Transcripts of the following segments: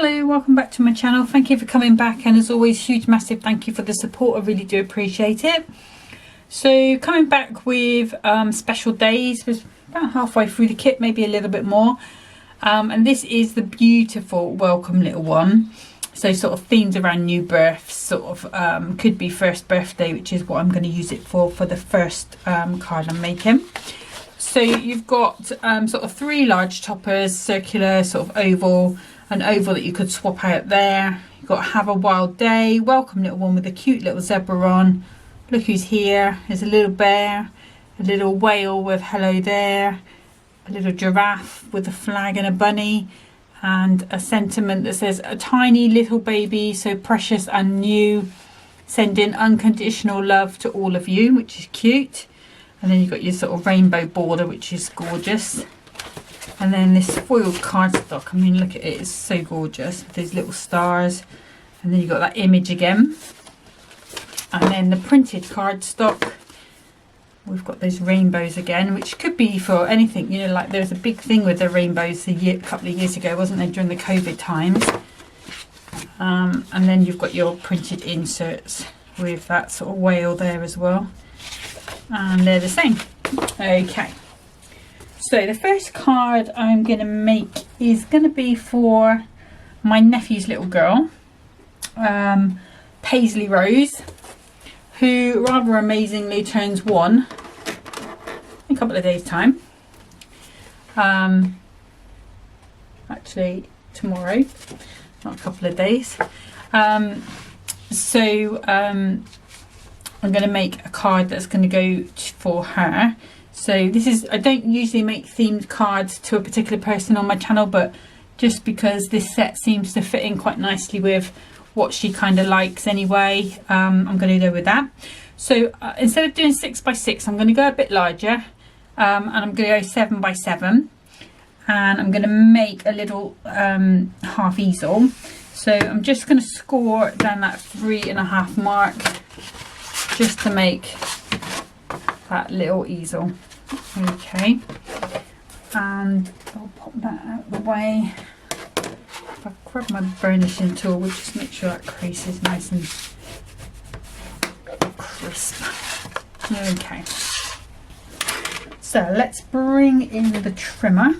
Hello, welcome back to my channel. Thank you for coming back, and as always, huge massive thank you for the support. I really do appreciate it. So coming back with special days, was about halfway through the kit, maybe a little bit more, and this is the beautiful welcome little one. So sort of themed around new births, sort of could be first birthday, which is what I'm going to use it for the first card I'm making. So you've got sort of 3 large toppers, circular, sort of oval, an oval that you could swap out there. You've got Have a Wild Day, welcome little one with a cute little zebra on. Look who's here. There's a little bear, a little whale with hello there, a little giraffe with a flag and a bunny, and a sentiment that says a tiny little baby, so precious and new, sending unconditional love to all of you, which is cute. And then you've got your sort of rainbow border, which is gorgeous. And then this foiled cardstock, I mean, look at it, it's so gorgeous with these little stars. And then you've got that image again. And then the printed cardstock, we've got those rainbows again, which could be for anything, you know, like there was a big thing with the rainbows a couple of years ago, wasn't there, during the COVID times. And then you've got your printed inserts with that sort of whale there as well. And they're the same. Okay. So the first card I'm going to make is going to be for my nephew's little girl, Paisley Rose, who rather amazingly turns 1 in a couple of days' time. Actually tomorrow, not a couple of days. I'm going to make a card that's going to go for her. So this is, I don't usually make themed cards to a particular person on my channel, but just because this set seems to fit in quite nicely with what she kind of likes anyway, I'm going to go with that. So instead of doing 6 by 6, I'm going to go a bit larger, and I'm going to go 7 by 7, and I'm going to make a little half easel. So I'm just going to score down that 3.5 mark just to make that little easel. Okay, and I'll pop that out of the way. If I grab my burnishing tool, we'll just make sure that crease is nice and crisp. Okay, so let's bring in the trimmer.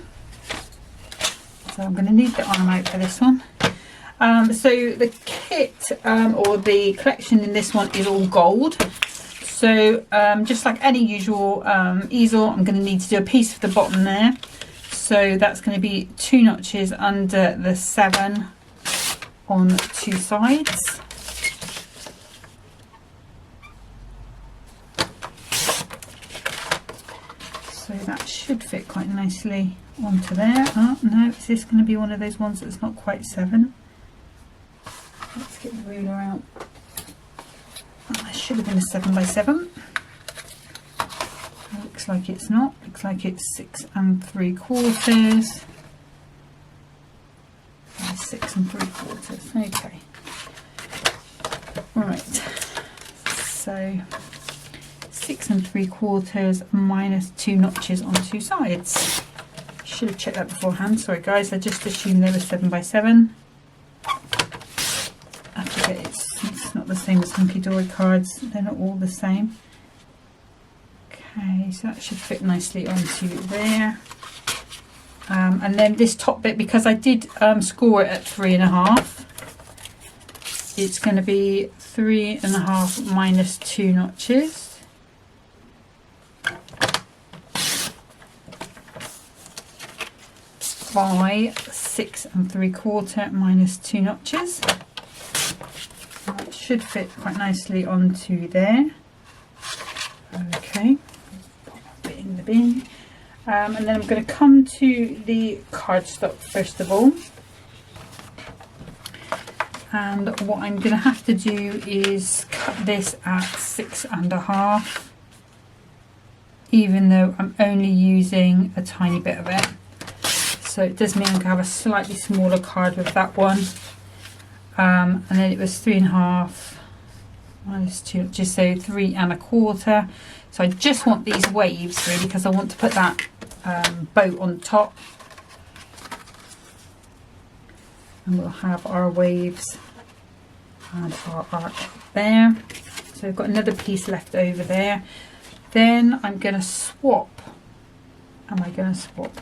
So I'm going to need the arm out for this one. So the kit or the collection in this one is all gold. So just like any usual easel, I'm going to need to do a piece for the bottom there. So that's going to be 2 notches under the 7 on 2 sides. So that should fit quite nicely onto there. Oh no, is this going to be one of those ones that's not quite 7? Let's get the ruler out. That should have been a 7 by 7. Looks like it's not. Looks like it's 6 3/4. 6 3/4. Okay. Right. So 6 3/4 minus 2 notches on 2 sides. Should have checked that beforehand. Sorry guys, I just assumed they were 7 by 7. I forget it's not the same as Hunkydory cards, they're not all the same. Okay, so that should fit nicely onto there. And then this top bit, because I did score it at 3.5, it's going to be 3.5 minus 2 notches. By 6 3/4 minus 2 notches. That should fit quite nicely onto there. Okay, pop a bit in the bin. And then I'm going to come to the cardstock first of all. And what I'm going to have to do is cut this at 6.5, even though I'm only using a tiny bit of it. So it does mean I'm going to have a slightly smaller card with that one. And then it was 3.5 minus 2, just so 3.25. So I just want these waves really, because I want to put that boat on top. and we'll have our waves and our arc there. So I've got another piece left over there. Then I'm going to swap. Am I going to swap?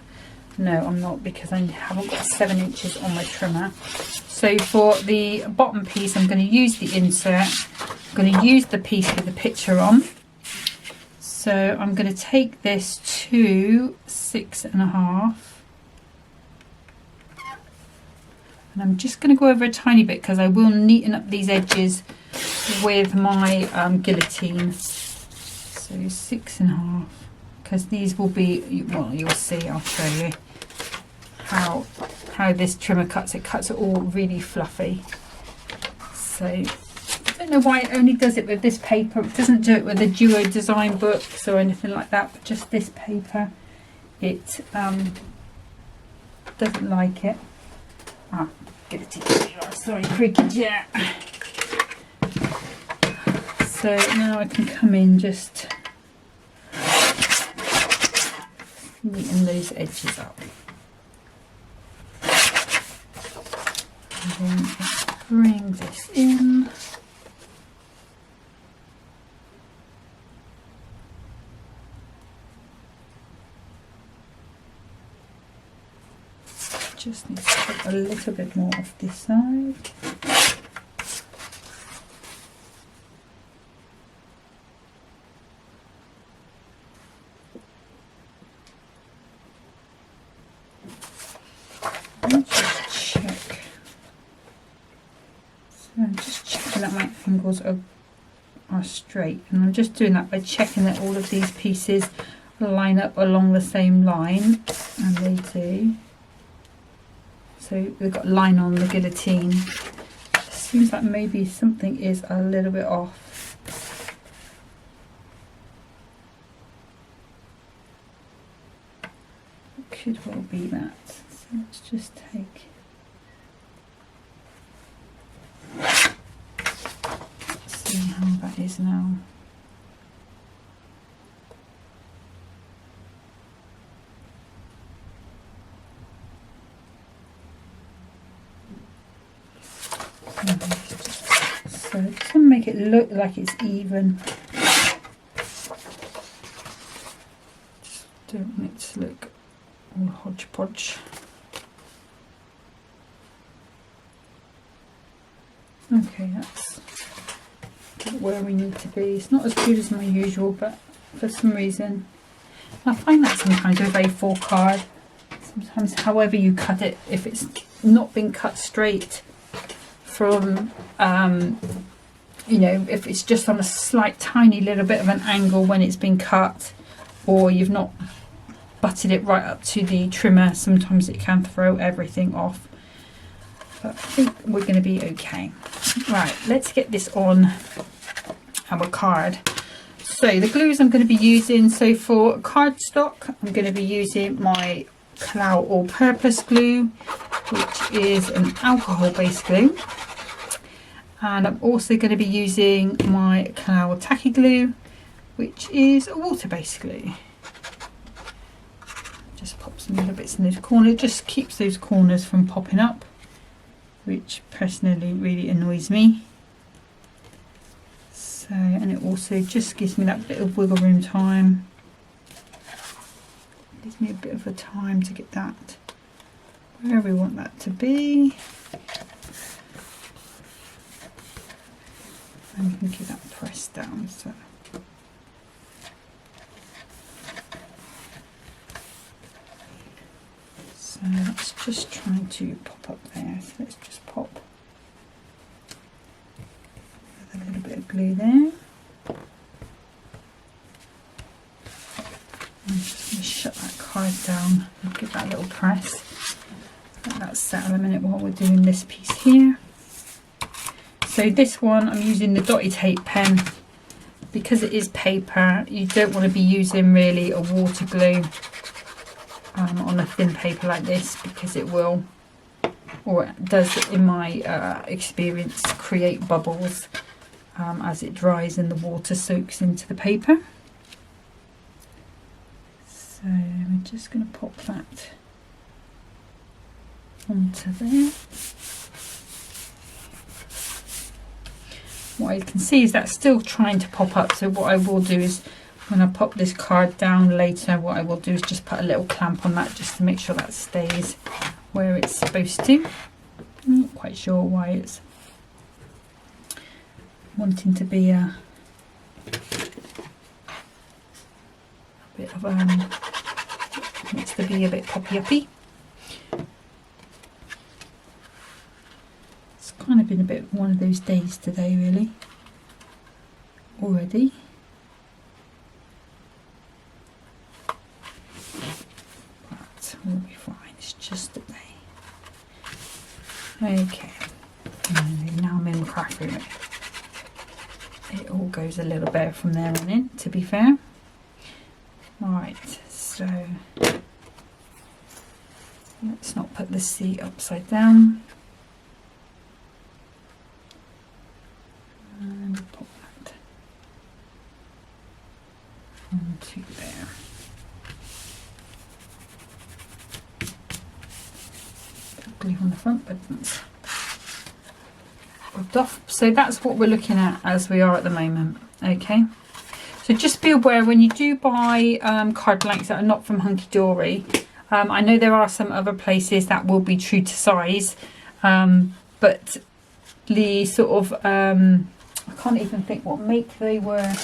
No, I'm not, because I haven't got 7 inches on my trimmer. So for the bottom piece, I'm going to use the insert. I'm going to use the piece with the picture on. So I'm going to take this to 6.5. And I'm just going to go over a tiny bit because I will neaten up these edges with my guillotine. So 6.5, because these will be, well, you'll see, I'll show you how this trimmer cuts. It cuts it all really fluffy. So I don't know why it only does it with this paper. It doesn't do it with the Duo design books or anything like that, but just this paper, it doesn't like it. Ah, guillotine, sorry, creaky jet. So now I can come in, just neaten those edges up. And then bring this in. Just need to put a little bit more off this side. Just check. So I'm just checking that my angles are straight, and I'm just doing that by checking that all of these pieces line up along the same line, and they do. So we've got line on the guillotine. It seems like maybe something is a little bit off. It could well be that. So let's just take, let's see how that is now. So just want to make it look like it's even. Just don't want it to look all hodgepodge. Okay, that's where we need to be. It's not as good as my usual, but for some reason I find that sometimes with A4 card, sometimes however you cut it, if it's not been cut straight from you know, if it's just on a slight tiny little bit of an angle when it's been cut, or you've not butted it right up to the trimmer, sometimes it can throw everything off. But I think we're going to be okay. Right, let's get this on our card. So the glues I'm going to be using, so for cardstock I'm going to be using my Clow all-purpose glue, which is an alcohol based glue. And I'm also going to be using my Clow tacky glue, which is a water-based glue. Just pop some little bits in the corner. It just keeps those corners from popping up, which personally really annoys me. So, and it also just gives me that bit of wiggle room time. Gives me a bit of a time to get that where we want that to be. And you can get that pressed down. So that's just trying to pop up there. So let's just pop with a little bit of glue there. I'm just going to shut that card down and give that a little press. Let that settle a minute while we're doing this piece here. So this one I'm using the dotty tape pen because it is paper. You don't want to be using really a water glue on a thin paper like this, because it will, or it does in my experience, create bubbles as it dries and the water soaks into the paper. So we're just going to pop that onto there. what I can see is that's still trying to pop up. So what I will do is, when I pop this card down later, what I will do is just put a little clamp on that just to make sure that stays where it's supposed to. I'm not quite sure why it's wanting to be a bit of wants to be a bit poppy-uppy. It's kind of been a bit of one of those days today, really, already. But we'll be fine, it's just a day. Okay, and now I'm in the craft room. It all goes a little better from there on in, to be fair. Right, so let's not put the C upside down. And pop that onto there. Glue on the front, but it's rubbed off. So that's what we're looking at as we are at the moment. Okay, so just be aware when you do buy card blanks that are not from Hunkydory. I know there are some other places that will be true to size, but the sort of I can't even think what make they were.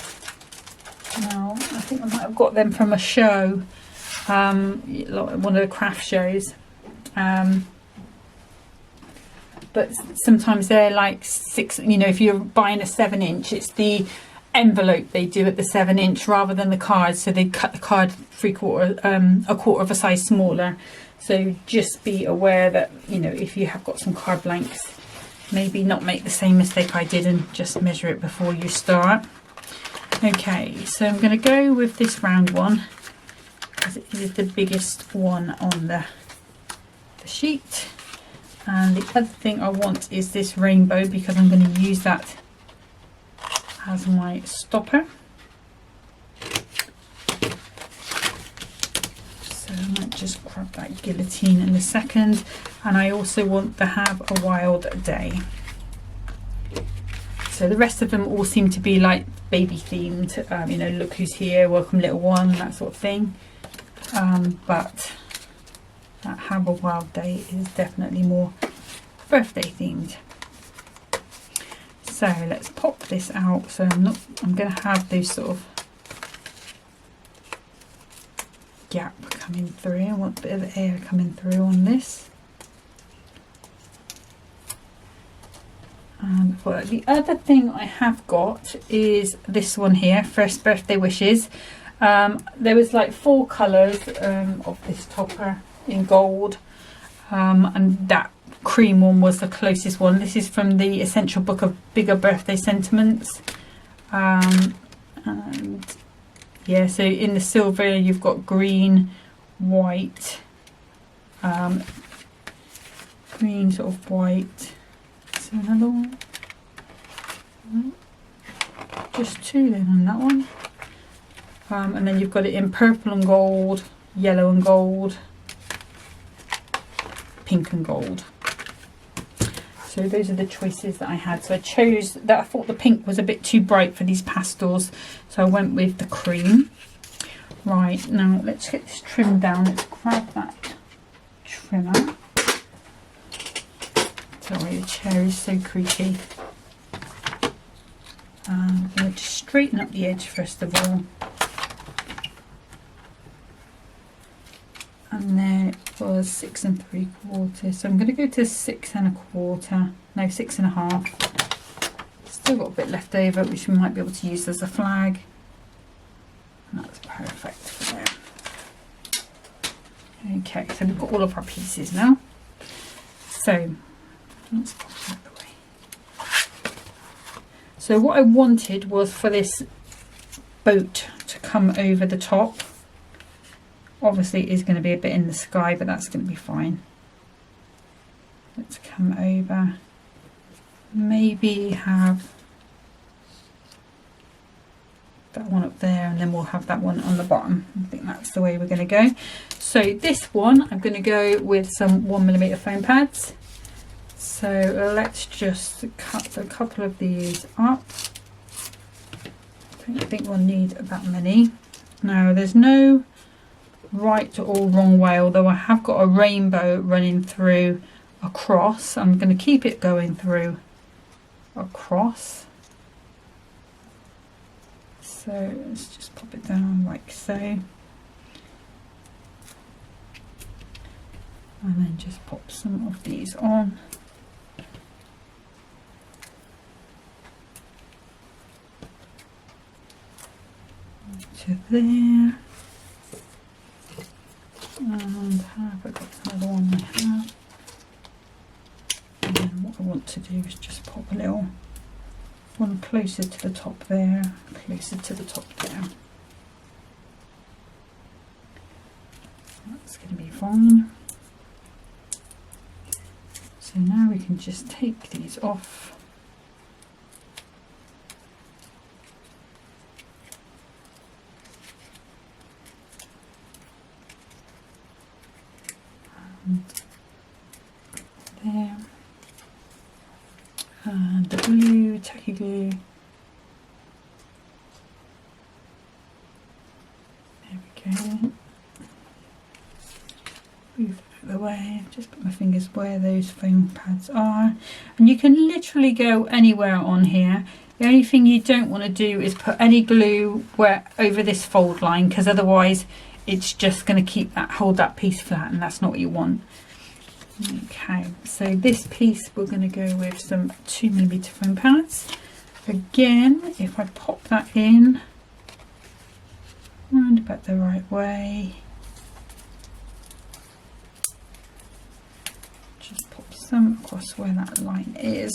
No, I think I might have got them from a show, like one of the craft shows. But sometimes they're like 6, you know, if you're buying a 7-inch, it's the envelope they do at the 7-inch rather than the card. So they cut the card a quarter of a size smaller. So just be aware that, you know, if you have got some card blanks, maybe not make the same mistake I did and just measure it before you start. Okay, so I'm going to go with this round one because it is the biggest one on the sheet. And the other thing I want is this rainbow because I'm going to use that as my stopper. So I might just grab that guillotine in a second. And I also want to have a wild day. So the rest of them all seem to be like baby themed, you know, look who's here, welcome little one, that sort of thing. But that have a wild day is definitely more birthday themed. So let's pop this out. So I'm going to have those sort of gap coming through. I want a bit of air coming through on this. And the other thing I have got is this one here, First Birthday Wishes. There was like 4 colours of this topper in gold, and that cream one was the closest one. This is from the Essential Book of Bigger Birthday Sentiments, and yeah, so in the silver you've got green, white, green, sort of white. So another one, just 2 then on that one, and then you've got it in purple and gold, yellow and gold, pink and gold. So those are the choices that I had. So I chose that. I thought the pink was a bit too bright for these pastels, so I went with the cream. Right, now let's get this trimmed down. Let's grab that trimmer. Sorry, the chair is so creaky. I'm going to just straighten up the edge first of all. And there it was 6 3/4. So I'm going to go to 6 1/4. No, 6 1/2. Still got a bit left over, which we might be able to use as a flag. And that's perfect for there. Okay, so we've got all of our pieces now. So let's put that away. So what I wanted was for this boat to come over the top. Obviously it is going to be a bit in the sky, but that's going to be fine. Let's come over, maybe have that one up there, and then we'll have that one on the bottom. I think that's the way we're going to go. So this one I'm going to go with some 1mm foam pads, So let's just cut a couple of these up. I don't think we'll need that many. Now there's no right or wrong way, although I have got a rainbow running through across. I'm going to keep it going through across. So let's just pop it down like so. And then just pop some of these on. To there. And have I got another one I have? And then what I want to do is just pop a little one closer to the top there, closer to the top there. That's going to be fine. So now we can just take these off. There, and the glue, tacky glue. There we go. Move out of the way. Just put my fingers where those foam pads are, and you can literally go anywhere on here. The only thing you don't want to do is put any glue where over this fold line, because otherwise it's just going to hold that piece flat, and that's not what you want. Okay, so this piece we're going to go with some 2mm foam pads. Again, if I pop that in round about the right way, just pop some across where that line is.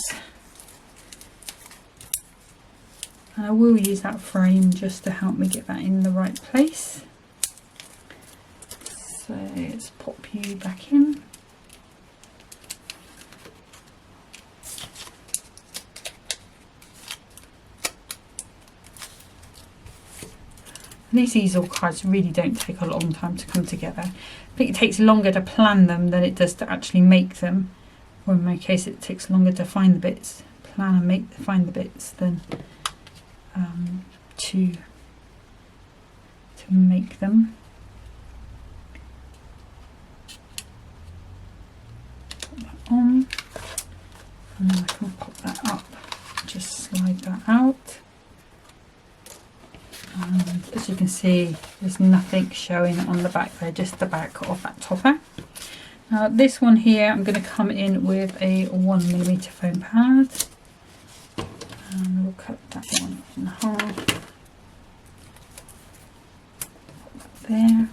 And I will use that frame just to help me get that in the right place. So let's pop you back in. These easel cards really don't take a long time to come together. I think it takes longer to plan them than it does to actually make them. Or in my case, it takes longer to find the bits, plan and find the bits than to make them. Put that on, and then I can pop that up. Just slide that out. And as you can see, there's nothing showing on the back there, just the back of that topper. Now this one here, I'm going to come in with a 1mm foam pad, and we'll cut that one in half. Put that there.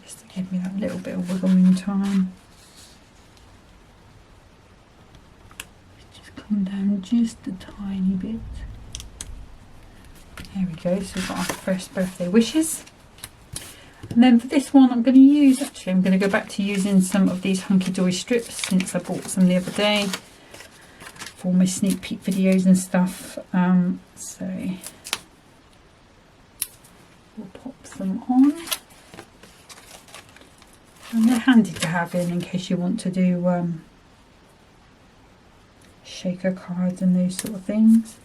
Just to give me that little bit of wiggling time. Just come down just a tiny bit. There we go, so we've got our first birthday wishes. And then for this one, I'm going to go back to using some of these Hunkydory strips, since I bought some the other day for my sneak peek videos and stuff. So we'll pop some on. And they're handy to have in case you want to do shaker cards and those sort of things.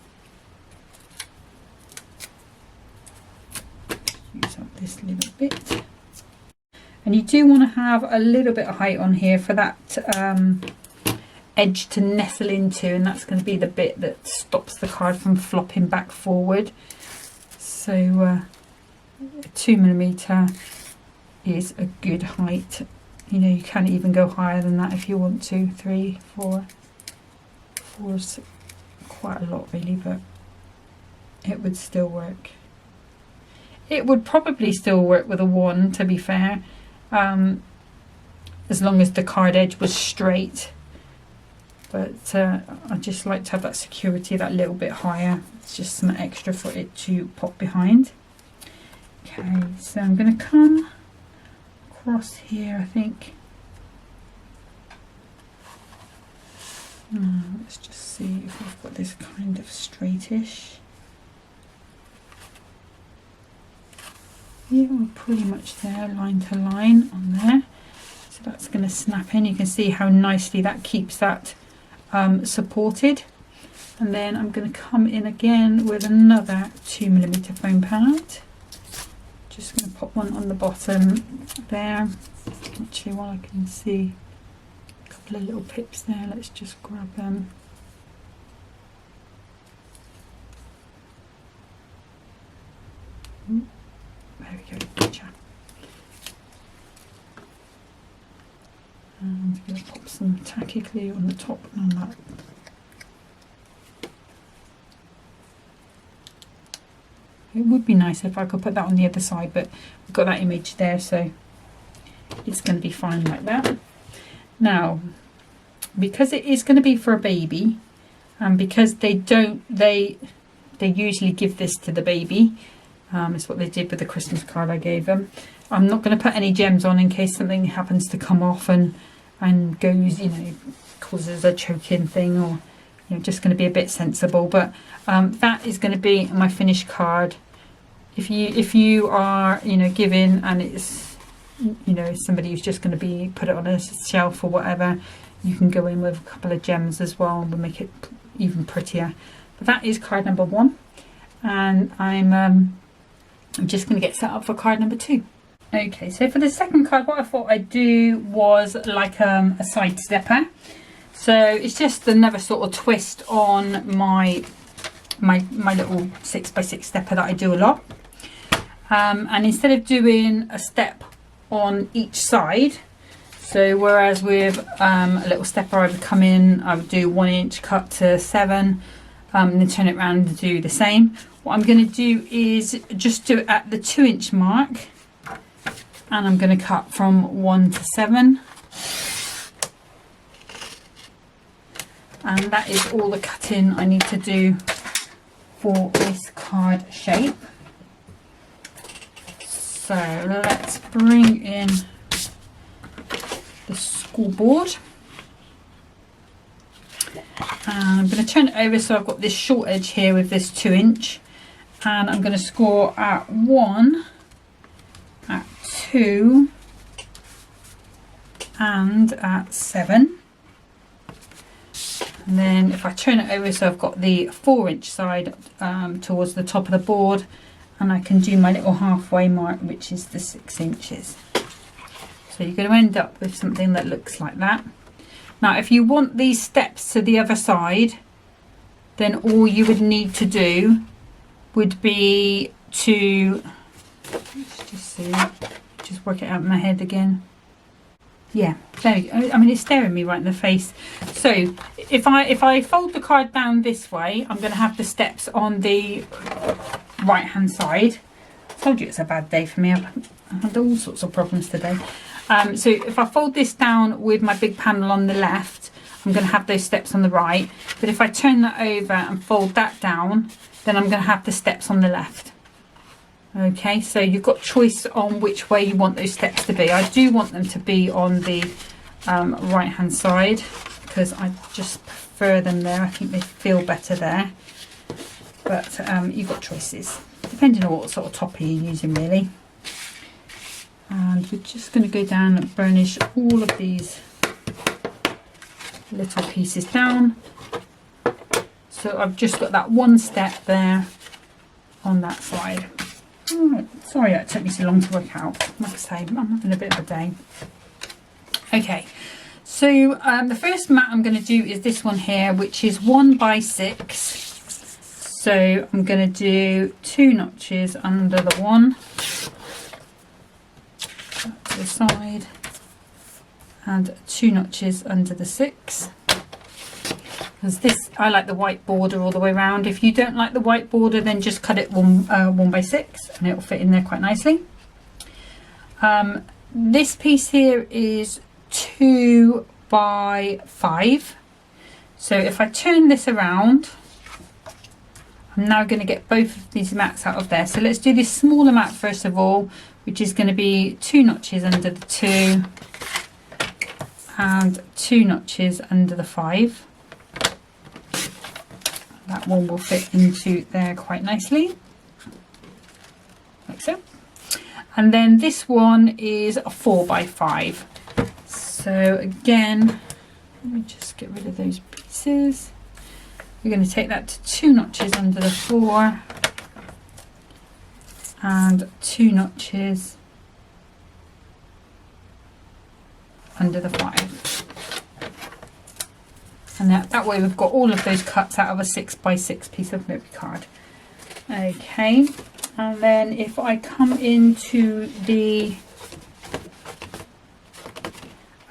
Use up this little bit. And you do want to have a little bit of height on here for that edge to nestle into, and that's going to be the bit that stops the card from flopping back forward. So 2mm is a good height. You know, you can even go higher than that if you want to. 3, 4 is quite a lot really, but it would still work. It would probably still work with a 1, to be fair, as long as the card edge was straight. But I just like to have that security that little bit higher. It's just some extra for it to pop behind. Okay, so I'm going to come across here, I think. Let's just see if we've got this kind of straightish. Yeah, we're pretty much there, line to line on there. So that's going to snap in. You can see how nicely that keeps that supported. And then I'm going to come in again with another 2mm foam pad. Just going to pop one on the bottom there. Actually, while I can see a couple of little pips there, let's just grab them. There we go, gotcha. And I'm going to pop some tacky glue on the top and on that. It would be nice if I could put that on the other side, but we've got that image there, so it's going to be fine like that. Now, because it is going to be for a baby, and because they usually give this to the baby, it's what they did with the Christmas card I gave them. I'm not going to put any gems on in case something happens to come off and goes, you know, causes a choking thing, or you know, just going to be a bit sensible. But that is going to be my finished card. If you are, you know, giving, and it's, you know, somebody who's just going to be put it on a shelf or whatever, you can go in with a couple of gems as well and we'll make it even prettier. But that is card number 1, and I'm just going to get set up for card number 2. Okay, so for the second card, what I thought I'd do was like a side stepper. So it's just another sort of twist on my little 6x6 stepper that I do a lot. And instead of doing a step on each side, so whereas with a little stepper I would come in, I would do 1 inch cut to 7, and then turn it around and do the same. What I'm going to do is just do it at the 2 inch mark, and I'm going to cut from 1 to 7. And that is all the cutting I need to do for this card shape. So let's bring in the school board. And I'm going to turn it over so I've got this short edge here with this 2 inch. And I'm going to score at 1, at 2, and at 7. And then if I turn it over so I've got the 4 inch side towards the top of the board, and I can do my little halfway mark, which is the 6 inches. So you're going to end up with something that looks like that. Now if you want these steps to the other side, then all you would need to do would be to, let's just see, just work it out in my head again. Yeah, there you go. I mean, it's staring me right in the face. So if I fold the card down this way, I'm going to have the steps on the right hand side. I told you it's a bad day for me. I've had all sorts of problems today. So if I fold this down with my big panel on the left, I'm going to have those steps on the right. But if I turn that over and fold that down, then I'm going to have the steps on the left. Okay, so you've got choice on which way you want those steps to be. I do want them to be on the right hand side because I just prefer them there. I think they feel better there. But you've got choices depending on what sort of topper you're using really. And we're just going to go down and burnish all of these little pieces down. So I've just got that one step there on that side. Oh, sorry that took me so long to work out. Like I say, I'm having a bit of a day. Okay, so the first mat I'm going to do is this one here, which is 1 by 6. So I'm going to do 2 notches under the 1, to the side, and 2 notches under the 6. Because this, I like the white border all the way around. If you don't like the white border, then just cut it 1 by 6 and it'll fit in there quite nicely. This piece here is 2 by 5. So if I turn this around, I'm now going to get both of these mats out of there. So let's do this smaller mat first of all, which is going to be 2 notches under the 2 and 2 notches under the 5. That one will fit into there quite nicely, like so. And then this one is a 4x5. So again, let me just get rid of those pieces. We're going to take that to 2 notches under the 4 and 2 notches under the 5. And that way we've got all of those cuts out of a 6x6 piece of Moby card. Okay, and then if I come into the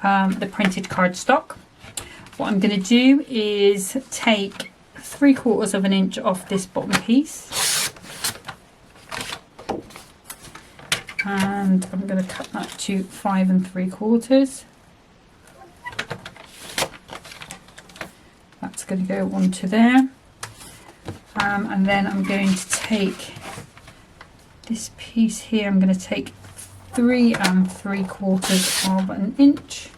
printed cardstock, what I'm going to do is take 3/4 of an inch off this bottom piece, and I'm going to cut that to 5 3/4. That's going to go onto there, and then I'm going to take this piece here. I'm going to take 3 3/4 of an inch,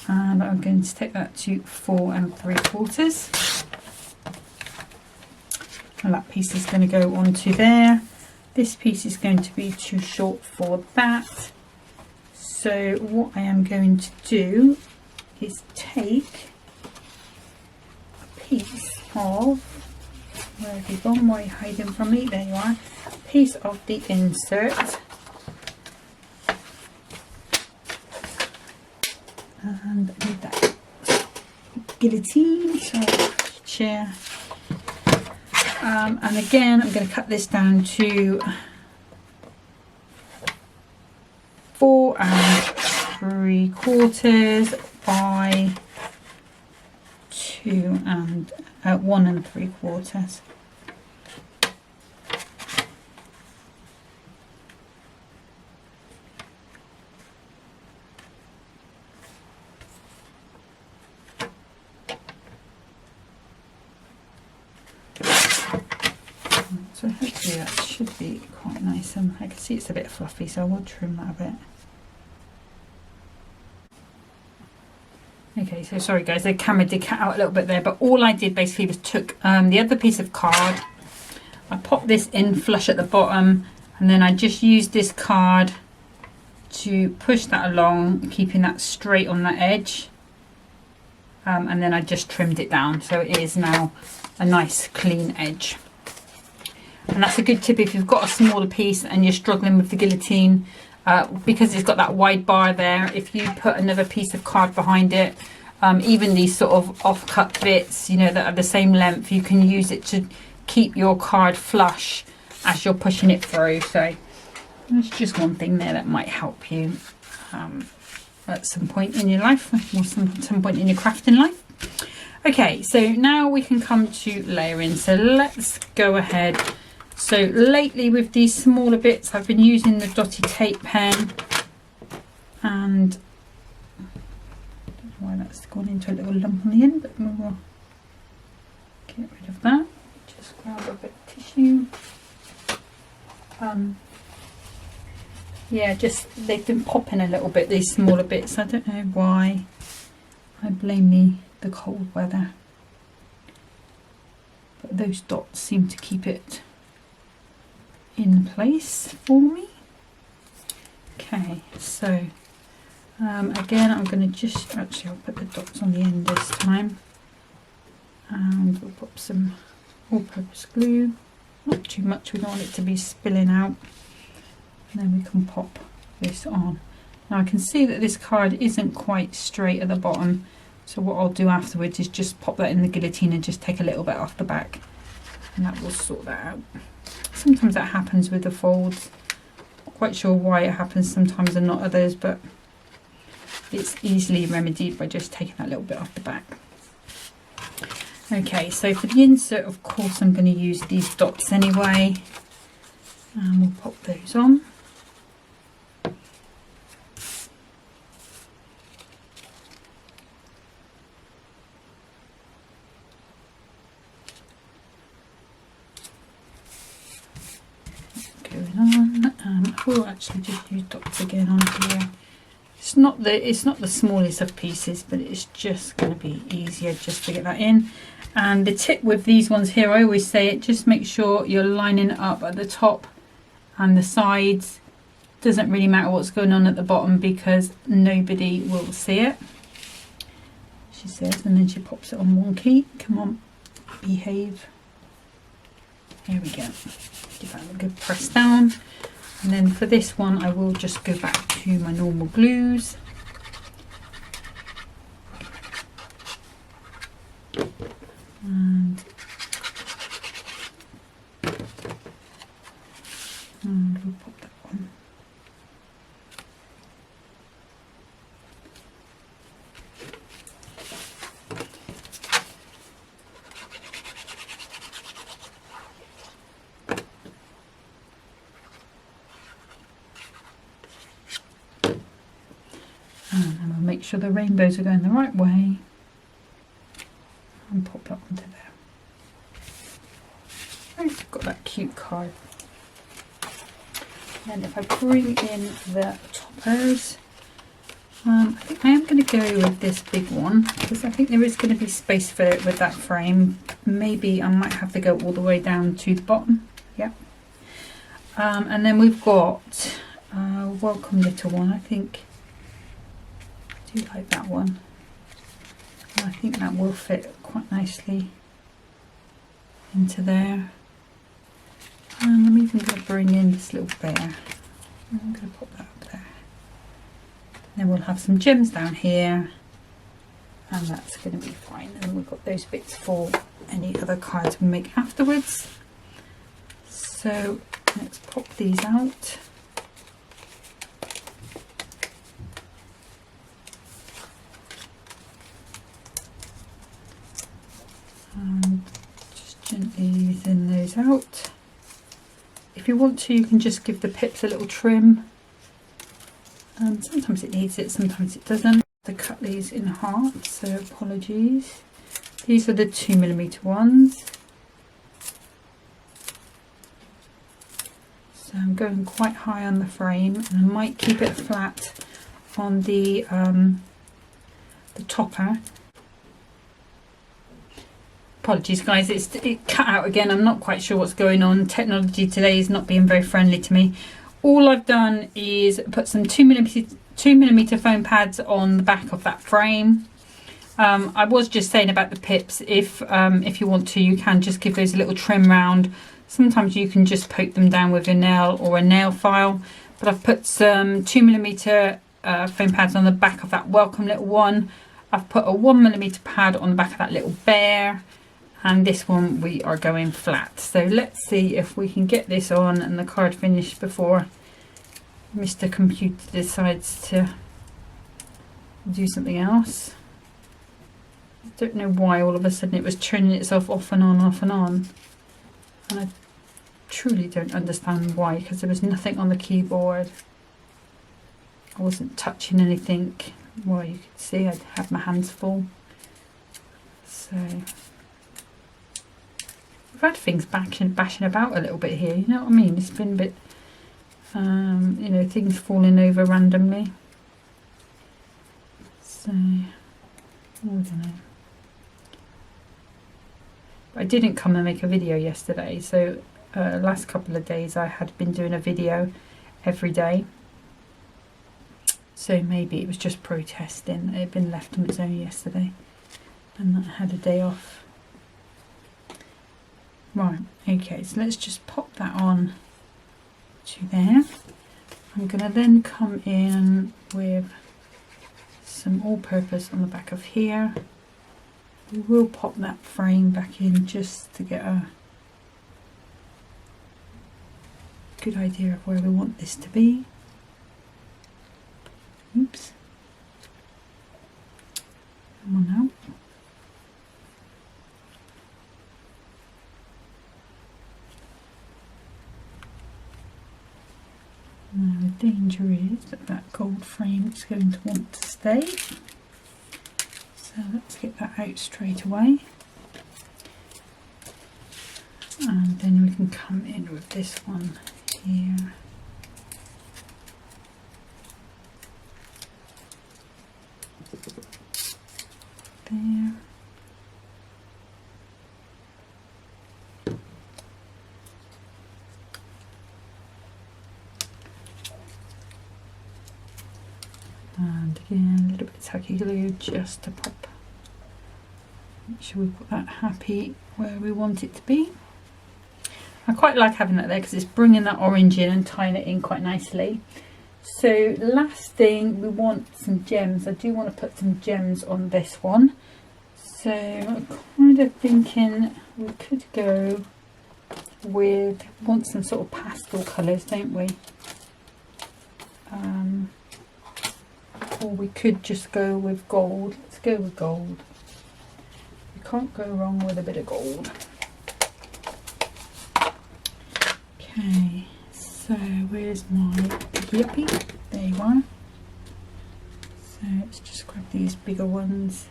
and I'm going to take that to 4 3/4, and that piece is going to go onto there. This piece is going to be too short for that, so what I am going to do is take a piece of, where have you gone, why are you hiding from me, there you are, a piece of the insert, and I need that guillotine, so chair, and again I'm going to cut this down to 4 3/4 by 2 and 1 3/4. So hopefully that should be quite nice, and I can see it's a bit fluffy, so I will trim that a bit. Okay, so sorry guys, the camera did cut out a little bit there, but all I did basically was took the other piece of card, I popped this in flush at the bottom, and then I just used this card to push that along, keeping that straight on that edge, and then I just trimmed it down, so it is now a nice clean edge. And that's a good tip if you've got a smaller piece and you're struggling with the guillotine, because it's got that wide bar there. If you put another piece of card behind it, even these sort of off-cut bits, you know, that are the same length, you can use it to keep your card flush as you're pushing it through. So there's just one thing there that might help you at some point in your life, or some point in your crafting life. Okay, so now we can come to layering. So let's go ahead. So lately with these smaller bits, I've been using the dotty tape pen, and I don't know why that's gone into a little lump on the end, but we'll get rid of that. Just grab a bit of tissue. Yeah, just they've been popping a little bit, these smaller bits. I don't know why. I blame the cold weather, but those dots seem to keep it in place for me. Okay, so again I'm going to just, actually I'll put the dots on the end this time, and we'll put some all-purpose glue, not too much, we don't want it to be spilling out, and then we can pop this on. Now I can see that this card isn't quite straight at the bottom, so what I'll do afterwards is just pop that in the guillotine and just take a little bit off the back, and that will sort that out. Sometimes that happens with the folds, not quite sure why it happens sometimes and not others, but it's easily remedied by just taking that little bit off the back. Okay, so for the insert, of course I'm going to use these dots anyway, and we'll pop those on. Going on, I will actually just use dots again on here, it's not the smallest of pieces, but it's just going to be easier just to get that in. And the tip with these ones here, I always say it, just make sure you're lining it up at the top and the sides. Doesn't really matter what's going on at the bottom because nobody will see it, she says. And then she pops it on one key. Come on, behave. Here we go. Give that a good press down. And then for this one, I will just go back to my normal glues. And we'll pop that one. And we'll make sure the rainbows are going the right way and pop that onto there. I've got that cute card. And if I bring in the toppers, I think I am going to go with this big one because I think there is going to be space for it with that frame. Maybe I might have to go all the way down to the bottom. Yeah. And then we've got Welcome Little One. I think I do like that one. And I think that will fit quite nicely into there. And I'm even going to bring in this little bear. I'm going to put that up there. Then we'll have some gems down here, and that's going to be fine. And we've got those bits for any other cards we make afterwards. So let's pop these out. And just gently thin those out. If you want to, you can just give the pips a little trim. Sometimes it needs it, sometimes it doesn't. To cut these in half, so apologies. These are the 2mm ones. So I'm going quite high on the frame, and I might keep it flat on the topper. Apologies guys, it cut out again. I'm not quite sure what's going on. Technology today is not being very friendly to me. All I've done is put some 2mm foam pads on the back of that frame. I was just saying about the pips, if you want to, you can just give those a little trim round. Sometimes you can just poke them down with your nail or a nail file, but I've put some 2mm foam pads on the back of that Welcome Little One. I've put a 1mm pad on the back of that little bear. And this one we are going flat. So let's see if we can get this on and the card finished before Mr. Computer decides to do something else. I don't know why all of a sudden it was turning itself off and on, off and on. And I truly don't understand why, because there was nothing on the keyboard. I wasn't touching anything. Well, you could see I had my hands full. So I've had things bashing about a little bit here, you know what I mean? It's been a bit, you know, things falling over randomly. So, I don't know. I didn't come and make a video yesterday, so last couple of days I had been doing a video every day. So maybe it was just protesting. It had been left on its own yesterday, and I had a day off. Right, okay, so let's just pop that on to there. I'm going to then come in with some all-purpose on the back of here. We will pop that frame back in just to get a good idea of where we want this to be. Oops. Come on now. Now the danger is that that gold frame is going to want to stay. So let's get that out straight away. And then we can come in with this one here. Again, a little bit of tacky glue just to pop. Make sure we've got that happy where we want it to be. I quite like having that there because it's bringing that orange in and tying it in quite nicely. So last thing, we want some gems. I do want to put some gems on this one. So I'm kind of thinking we could go with, want some sort of pastel colours, don't we? Or we could just go with gold. Let's go with gold. You can't go wrong with a bit of gold. Okay, so where's my yippie? There you are. So let's just grab these bigger ones.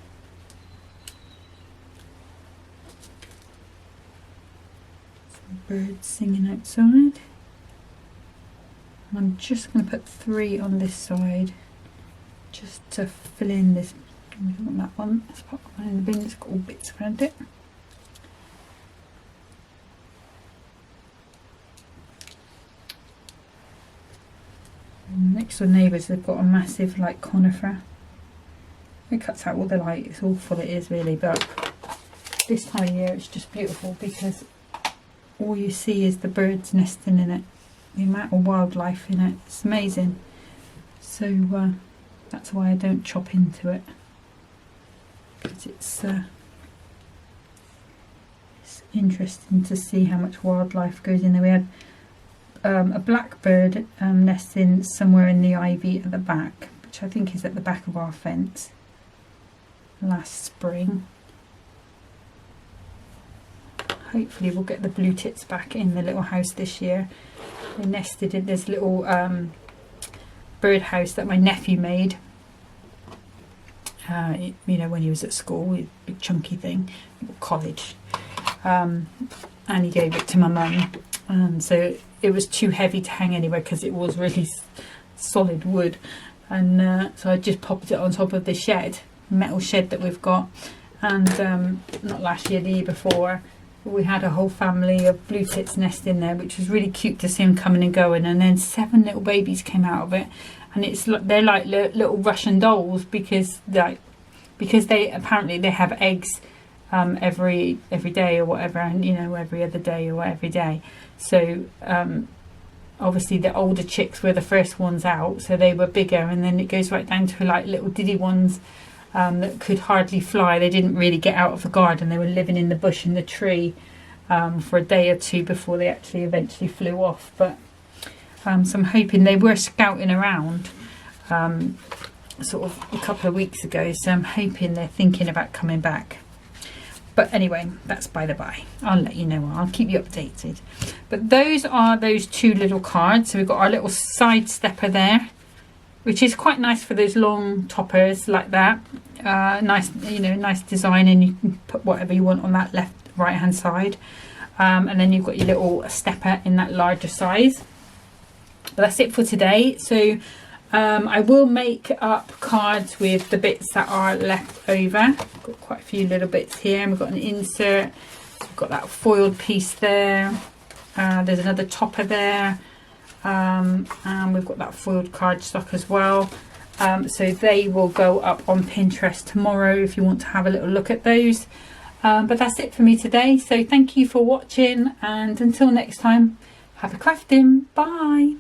Some birds singing outside. I'm just going to put 3 on this side just to fill in this. We don't want that one. Let's put one in the bin. It's got all bits around it. Next door neighbours, they've got a massive like conifer. It cuts out all the light. It's awful, it is really, but this time of year it's just beautiful because all you see is the birds nesting in it. The amount of wildlife in it, it's amazing. So that's why I don't chop into it, because it's interesting to see how much wildlife goes in there. We had a blackbird nesting somewhere in the ivy at the back, which I think is at the back of our fence, last spring. Hopefully we'll get the blue tits back in the little house this year. They nested in this little bird house that my nephew made. You know, when he was at school, big chunky thing, college, and he gave it to my mum. So it was too heavy to hang anywhere because it was really solid wood, and so I just popped it on top of the shed, metal shed that we've got. And not last year, the year before, we had a whole family of blue tits nest in there, which was really cute to see them coming and going. And then 7 little babies came out of it, and they're like little Russian dolls because they apparently they have eggs every day or whatever, and you know, every other day or every day. So obviously the older chicks were the first ones out, so they were bigger, and then it goes right down to like little diddy ones that could hardly fly. They didn't really get out of the garden. They were living in the bush and the tree for a day or two before they actually eventually flew off. But so I'm hoping, they were scouting around sort of a couple of weeks ago, so I'm hoping they're thinking about coming back. But anyway, that's by the by. I'll let you know. I'll keep you updated. But those are those 2 little cards. So we've got our little side stepper there, which is quite nice for those long toppers like that. Nice, you know, nice design, and you can put whatever you want on that left, right hand side. And then you've got your little stepper in that larger size. But that's it for today. So I will make up cards with the bits that are left over. I've got quite a few little bits here, and we've got an insert. We've got that foiled piece there. There's another topper there. And we've got that foiled cardstock as well. So they will go up on Pinterest tomorrow if you want to have a little look at those. But that's it for me today. So thank you for watching, and until next time, happy crafting. Bye.